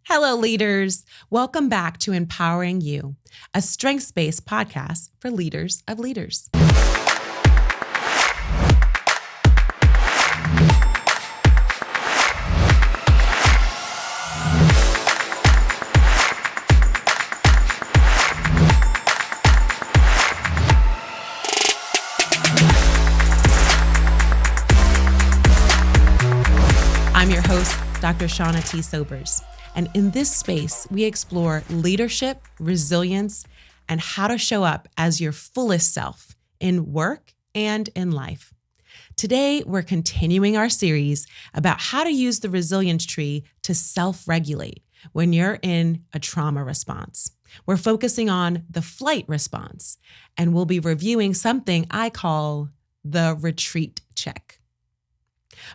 Hello, leaders. Welcome back to Empowering You, a strengths-based podcast for leaders of leaders. I'm your host, Dr. Shauna Sobers. And in this space, we explore leadership, resilience, and how to show up as your fullest self in work and in life. Today, we're continuing our series about how to use the resilience tree to self-regulate when you're in a trauma response. We're focusing on the flight response, and we'll be reviewing something I call the retreat check.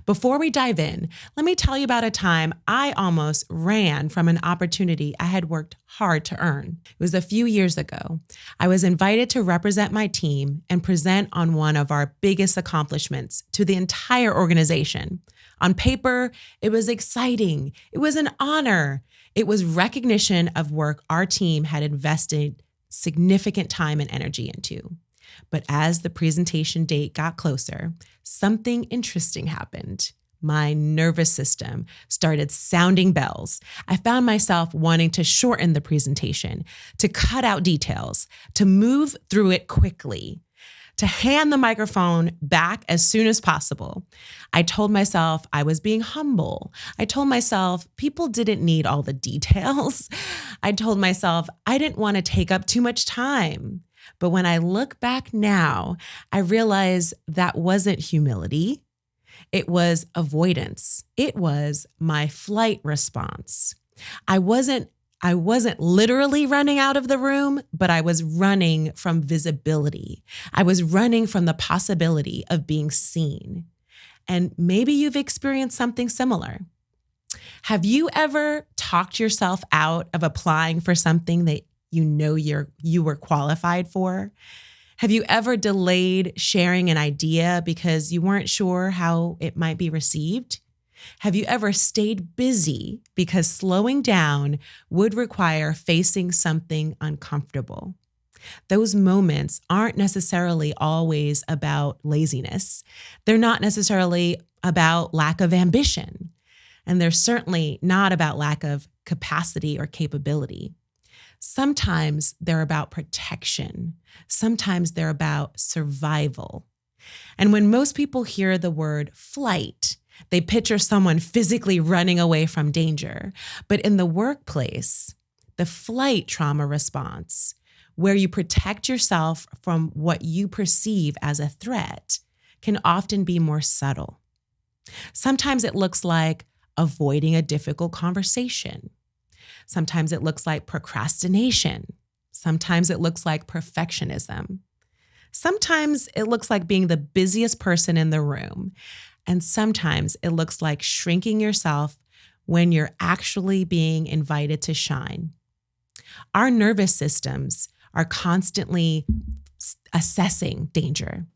Before we dive in, let me tell you about a time I almost ran from an opportunity I had worked hard to earn. It was a few years ago. I was invited to represent my team and present on one of our biggest accomplishments to the entire organization. On paper, it was exciting. It was an honor. It was recognition of work our team had invested significant time and energy into. But as the presentation date got closer, something interesting happened. My nervous system started sounding bells. I found myself wanting to shorten the presentation, to cut out details, to move through it quickly, to hand the microphone back as soon as possible. I told myself I was being humble. I told myself people didn't need all the details. I told myself I didn't want to take up too much time. But when I look back now, I realize that wasn't humility. It was avoidance. It was my flight response. I wasn't literally running out of the room, but I was running from visibility. I was running from the possibility of being seen. And maybe you've experienced something similar. Have you ever talked yourself out of applying for something that you know you were qualified for? Have you ever delayed sharing an idea because you weren't sure how it might be received? Have you ever stayed busy because slowing down would require facing something uncomfortable? Those moments aren't necessarily always about laziness. They're not necessarily about lack of ambition. And they're certainly not about lack of capacity or capability. Sometimes they're about protection. Sometimes they're about survival. And when most people hear the word flight, they picture someone physically running away from danger. But in the workplace, the flight trauma response, where you protect yourself from what you perceive as a threat, can often be more subtle. Sometimes it looks like avoiding a difficult conversation. Sometimes it looks like procrastination. Sometimes it looks like perfectionism. Sometimes it looks like being the busiest person in the room. And sometimes it looks like shrinking yourself when you're actually being invited to shine. Our nervous systems are constantly assessing danger.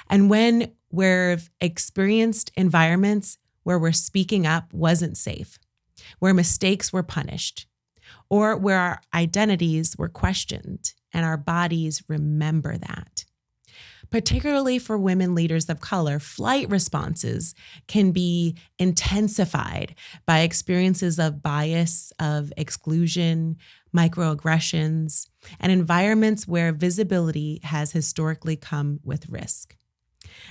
And when we've experienced environments where we're speaking up wasn't safe, where mistakes were punished, or where our identities were questioned and our bodies remember that. Particularly for women leaders of color, flight responses can be intensified by experiences of bias, of exclusion, microaggressions, and environments where visibility has historically come with risk.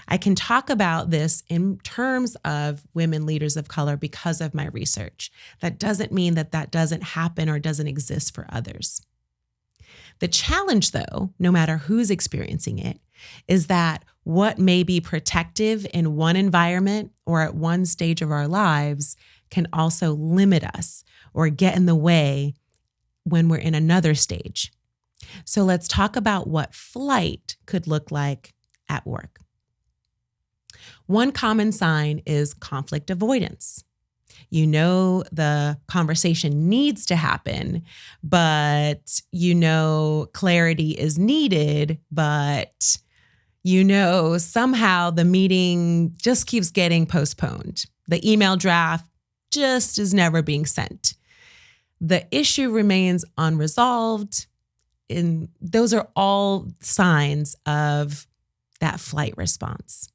I can talk about this in terms of women leaders of color because of my research. That doesn't mean that that doesn't happen or doesn't exist for others. The challenge, though, no matter who's experiencing it, is that what may be protective in one environment or at one stage of our lives can also limit us or get in the way when we're in another stage. So let's talk about what flight could look like at work. One common sign is conflict avoidance. You know the conversation needs to happen, but you know clarity is needed, but you know somehow the meeting just keeps getting postponed. The email draft just is never being sent. the issue remains unresolved. And those are all signs of that flight response.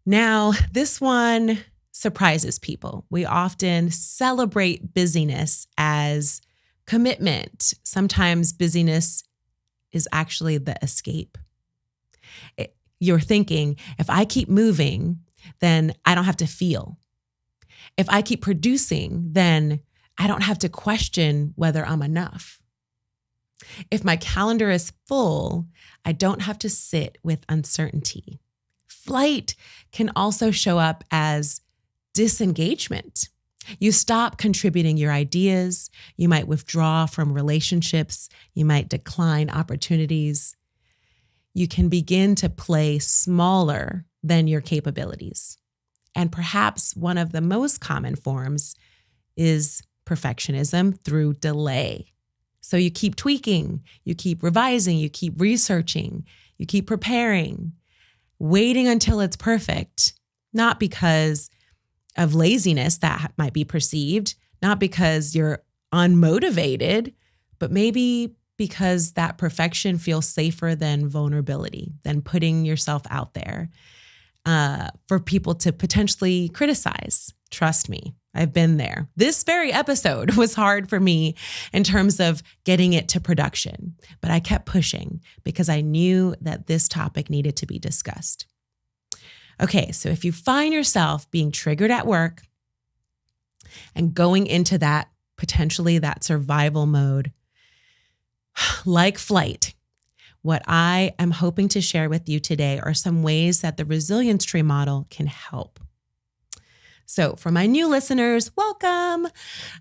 Now, this one surprises people. We often celebrate busyness as commitment. Sometimes busyness is actually the escape. You're thinking, if I keep moving, then I don't have to feel. If I keep producing, then I don't have to question whether I'm enough. If my calendar is full, I don't have to sit with uncertainty. Flight can also show up as disengagement. You stop contributing your ideas. You might withdraw from relationships. You might decline opportunities. You can begin to play smaller than your capabilities. And perhaps one of the most common forms is perfectionism through delay. So you keep tweaking, you keep revising, you keep researching, you keep preparing, waiting until it's perfect, not because of laziness that might be perceived, not because you're unmotivated, but maybe because that perfection feels safer than vulnerability, than putting yourself out there for people to potentially criticize. Trust me, I've been there. This very episode was hard for me in terms of getting it to production, but I kept pushing because I knew that this topic needed to be discussed. Okay, so if you find yourself being triggered at work and going into that potentially that survival mode, like flight, what I am hoping to share with you today are some ways that the resilience tree model can help. So for my new listeners, welcome.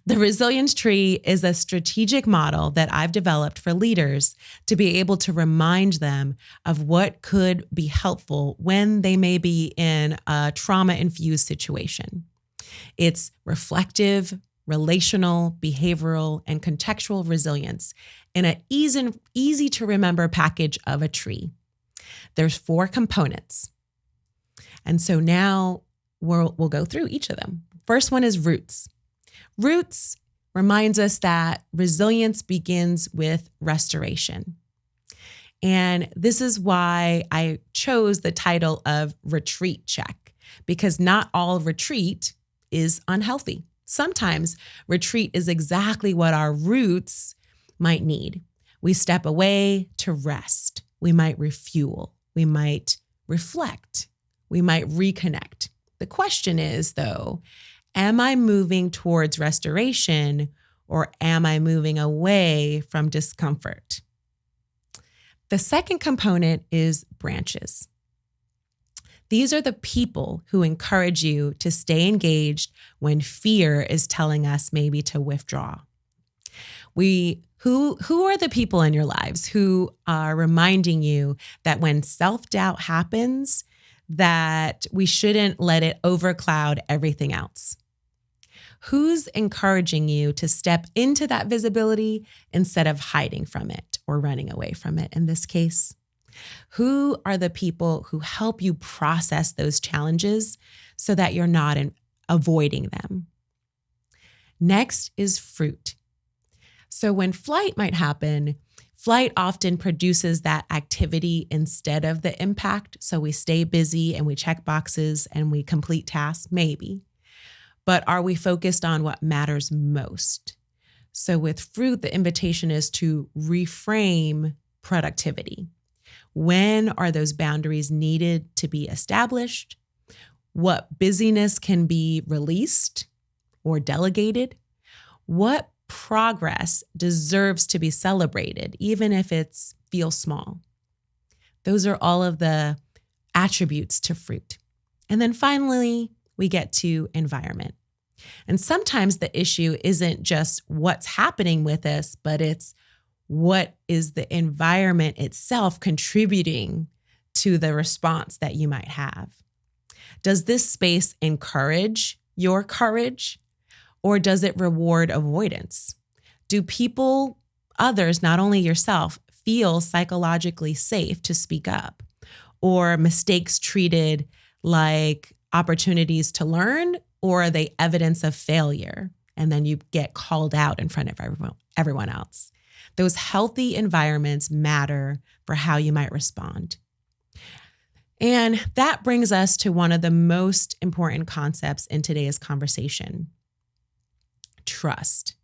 The resilience tree is a strategic model that I've developed for leaders to be able to remind them of what could be helpful when they may be in a trauma-infused situation. It's reflective, relational, behavioral, and contextual resilience in an easy to remember package of a tree. There's 4 components. And so now we'll go through each of them. First one is roots. Roots reminds us that resilience begins with restoration. And this is why I chose the title of retreat check, because not all retreat is unhealthy. Sometimes retreat is exactly what our roots might need. We step away to rest. We might refuel. We might reflect. We might reconnect. The question is, though, am I moving towards restoration or am I moving away from discomfort? The second component is branches. These are the people who encourage you to stay engaged when fear is telling us maybe to withdraw. Who are the people in your lives who are reminding you that when self-doubt happens, that we shouldn't let it overcloud everything else? Who's encouraging you to step into that visibility instead of hiding from it or running away from it in this case? Who are the people who help you process those challenges so that you're not avoiding them? Next is fruit. So when flight might happen, flight often produces that activity instead of the impact. So we stay busy and we check boxes and we complete tasks, maybe. But are we focused on what matters most? So with fruit, the invitation is to reframe productivity. When are those boundaries needed to be established? What busyness can be released or delegated? What progress deserves to be celebrated, even if it feels small? Those are all of the attributes to fruit. And then finally, we get to environment. And sometimes the issue isn't just what's happening with us, but it's what is the environment itself contributing to the response that you might have. Does this space encourage your courage, or does it reward avoidance? Do people, others, not only yourself, feel psychologically safe to speak up, or mistakes treated like opportunities to learn, or are they evidence of failure? and then you get called out in front of everyone else. Those healthy environments matter for how you might respond. And that brings us to one of the most important concepts in today's conversation: trust.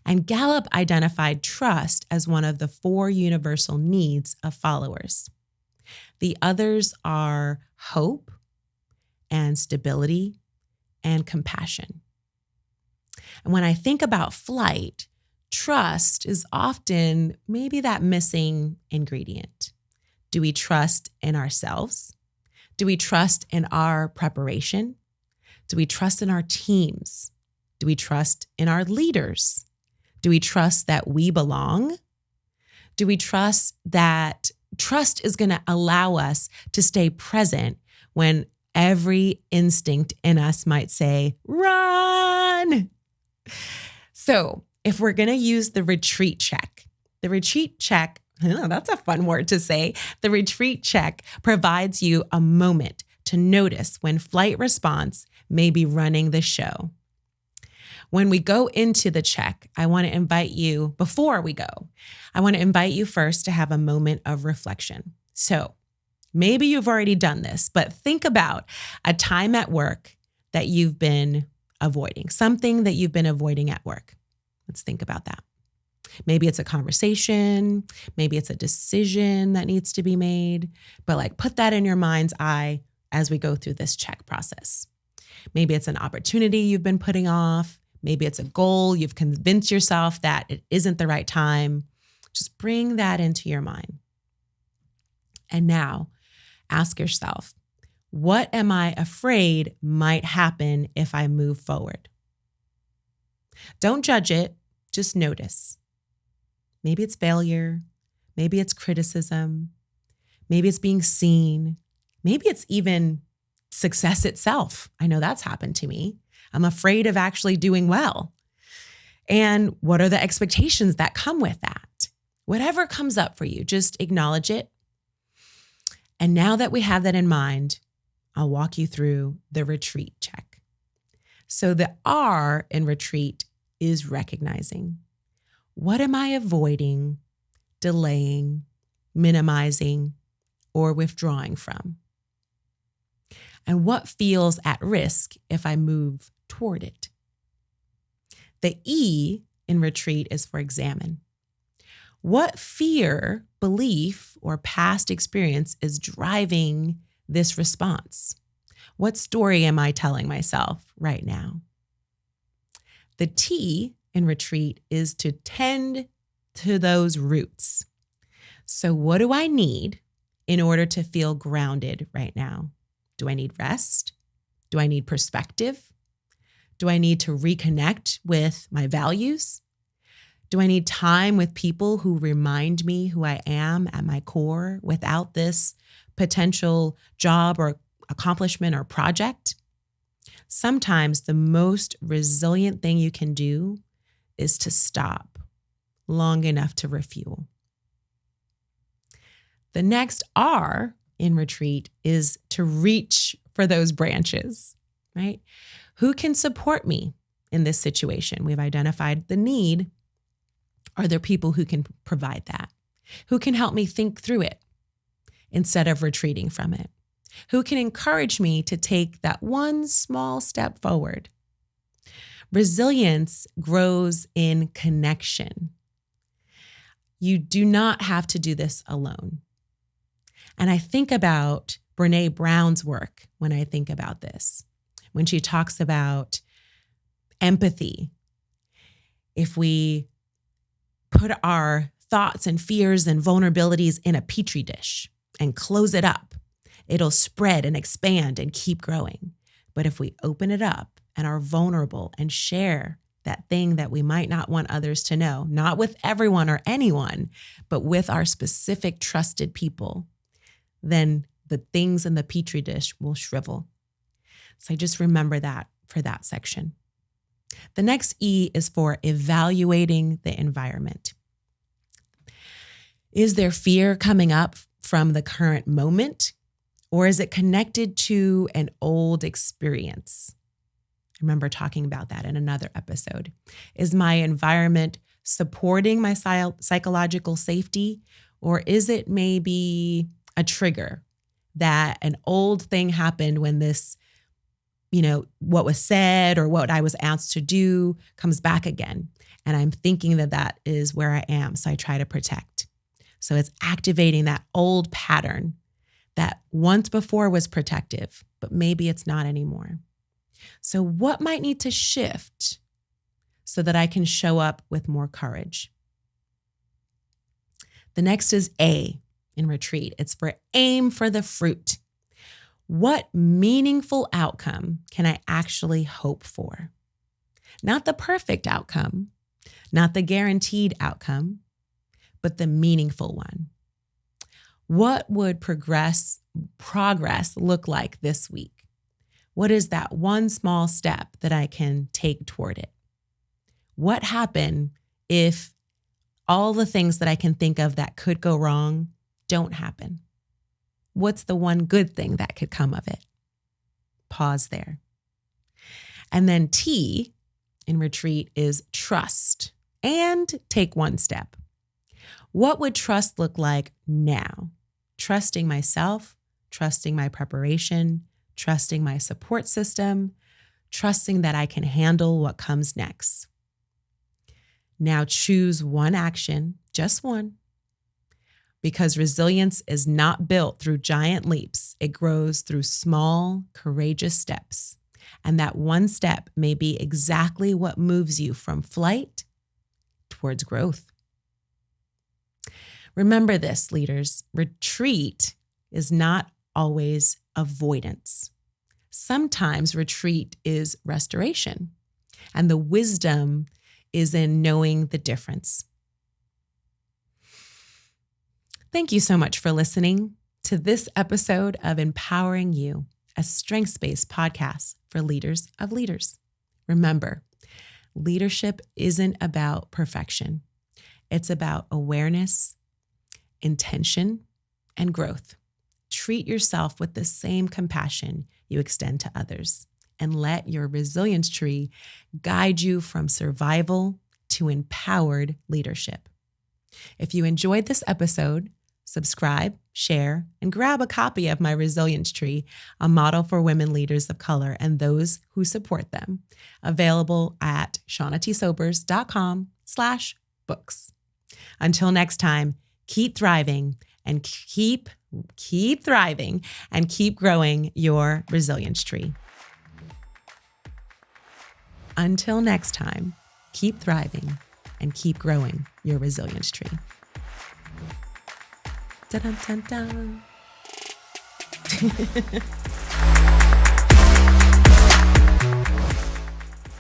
And Gallup identified trust as one of the 4 universal needs of followers. The others are hope and stability and compassion. And when I think about flight, trust is often maybe that missing ingredient. Do we trust in ourselves? Do we trust in our preparation? Do we trust in our teams? Do we trust in our leaders? Do we trust that we belong? Do we trust that trust is going to allow us to stay present when every instinct in us might say, run? So if we're going to use the retreat check, that's a fun word to say. The retreat check provides you a moment to notice when flight response may be running the show. When we go into the check, I want to invite you first to have a moment of reflection. So maybe you've already done this, but think about a time at work that you've been avoiding, something that you've been avoiding at work. Let's think about that. Maybe it's a conversation, maybe it's a decision that needs to be made, but put that in your mind's eye as we go through this check process. Maybe it's an opportunity you've been putting off. Maybe it's a goal you've convinced yourself that it isn't the right time. Just bring that into your mind. And now ask yourself, what am I afraid might happen if I move forward? Don't judge it, just notice. Maybe it's failure. Maybe it's criticism. Maybe it's being seen. Maybe it's even success itself. I know that's happened to me. I'm afraid of actually doing well. And what are the expectations that come with that? Whatever comes up for you, just acknowledge it. And now that we have that in mind, I'll walk you through the retreat check. So the R in retreat is recognizing. What am I avoiding, delaying, minimizing, or withdrawing from? And what feels at risk if I move toward it? The E in retreat is for examine. What fear, belief, or past experience is driving this response? What story am I telling myself right now? The T in retreat is to tend to those roots. So what do I need in order to feel grounded right now? Do I need rest? Do I need perspective? Do I need to reconnect with my values? Do I need time with people who remind me who I am at my core without this potential job or accomplishment or project? Sometimes the most resilient thing you can do is to stop long enough to refuel. The next R in retreat is to reach for those branches, right? Who can support me in this situation? We've identified the need. Are there people who can provide that? Who can help me think through it instead of retreating from it? Who can encourage me to take that one small step forward? Resilience grows in connection. You do not have to do this alone. And I think about Brené Brown's work when I think about this, when she talks about empathy. If we put our thoughts and fears and vulnerabilities in a petri dish and close it up, it'll spread and expand and keep growing. But if we open it up and are vulnerable and share that thing that we might not want others to know, not with everyone or anyone, but with our specific trusted people, then the things in the petri dish will shrivel. So I just remember that for that section. The next E is for evaluating the environment. Is there fear coming up from the current moment, or is it connected to an old experience? remember talking about that in another episode. Is my environment supporting my psychological safety, or is it maybe a trigger that an old thing happened when this, what was said or what I was asked to do comes back again? And I'm thinking that is where I am. So I try to protect. So it's activating that old pattern that once before was protective, but maybe it's not anymore. So what might need to shift so that I can show up with more courage? The next is A in retreat. It's for aim for the fruit. What meaningful outcome can I actually hope for? Not the perfect outcome, not the guaranteed outcome, but the meaningful one. What would progress look like this week? What is that one small step that I can take toward it? What happened if all the things that I can think of that could go wrong don't happen? What's the one good thing that could come of it? Pause there. And then T in retreat is trust and take one step. What would trust look like now? Trusting myself, trusting my preparation, trusting my support system, trusting that I can handle what comes next. Now choose one action, just one, because resilience is not built through giant leaps. It grows through small, courageous steps. And that one step may be exactly what moves you from flight towards growth. Remember this, leaders. Retreat is not always avoidance. Sometimes retreat is restoration, and the wisdom is in knowing the difference. Thank you so much for listening to this episode of Empowering You, a strengths-based podcast for leaders of leaders. Remember, leadership isn't about perfection. It's about awareness, intention, and growth. Treat yourself with the same compassion you extend to others, and let your resilience tree guide you from survival to empowered leadership. If you enjoyed this episode, subscribe, share, and grab a copy of my Resilience Tree, a model for women leaders of color and those who support them, available at shaunaTsobers.com/books. Until next time, keep thriving and keep thriving and keep growing your resilience tree. Until next time, keep thriving and keep growing your resilience tree. Dun, dun, dun, dun.